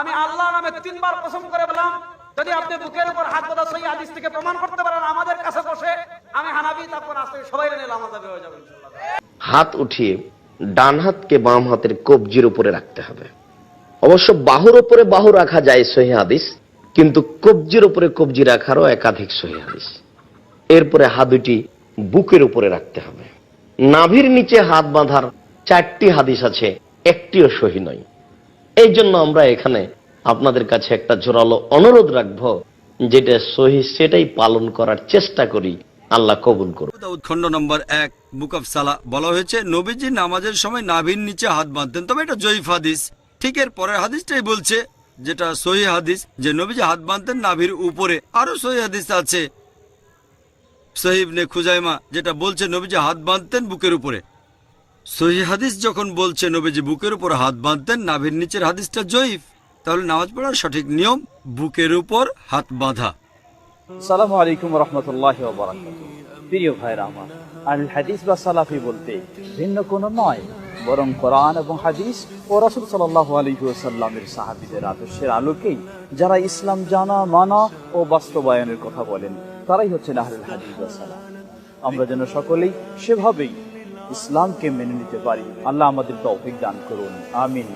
আমি আল্লাহ নামে 3 বার কসম করে বললাম, যদি আপনি বুকের উপর হাত বাঁধা সহিহ হাদিস থেকে প্রমাণ করতে পারেন আমাদের কাছে বসে, আমি হানাফি, তারপর আজকে সবাই নিলাম মাযহাবি হয়ে যাবে ইনশাআল্লাহ। হাত উঠিয়ে ডান হাতকে বাম হাতের কবজির উপরে রাখতে হবে। অবশ্য বাহুর উপরে বাহু রাখা যায় সহিহ হাদিস, কিন্তু কবজির উপরে কবজি রাখারও একাধিক সহিহ হাদিস। এরপরে হাত দুটি বুকের উপরে রাখতে হবে। নাভির নিচে হাত বাঁধার 4টি হাদিস আছে, একটিও সহিহ নয়। এই জন্য আমরা এখানে আপনাদের কাছে একটা জোরালো অনুরোধ রাখবো, যেটা সহিহ সেটাই পালন করার চেষ্টা করি। আল্লাহ কবুল করুন। দাউদ খণ্ড নম্বর 1 বুক অফ সালাহ বলা হয়েছে নবীজি নামাজের সময় নাভির নিচে হাত বাঁধতেন, তবে এটা জয়ীফ হাদিস। ঠিক এর পরের হাদিসটাই বলছে, যেটা সহিহ হাদিস, যে নবীজি হাত বাঁধতেন নাভির উপরে। আরো সহিহ হাদিস আছে সহিহ ইবনে খুজাইমা, যেটা বলছে নবীজি হাত বাঁধতেন বুকের উপরে। সহিহ হাদিস যখন বলছে নবীজি বুকের উপর হাত বাঁধতেন, নাভির নিচের হাদিসটা জয়ীফ। তাহলে নামাজ পড়ার সঠিক নিয়ম বুকের উপর হাত বাঁধা। আসসালামু আলাইকুম রাহমাতুল্লাহি ওয়া বারাকাতুহু। প্রিয় ভাইরা আমার, আহলুল হাদিস বা সালাফি বলতে ভিন্ন কোনো নয়, বরং কোরআন এবং হাদিস ও রাসূল সাল্লাল্লাহু আলাইহি ওয়াসাল্লামের সাহাবীদের আদর্শের আলোকেই যারা ইসলাম জানা, মানা ও বাস্তবায়নের কথা বলেন, তারাই হচ্ছেন আহলুল হাদিস বা সালাফ। আমরা যেন সকলেই সেভাবেই ইসলামকে মেনে নিতে পারি। আল্লাহ আমাদের তৌফিক দান করুন, আমিন।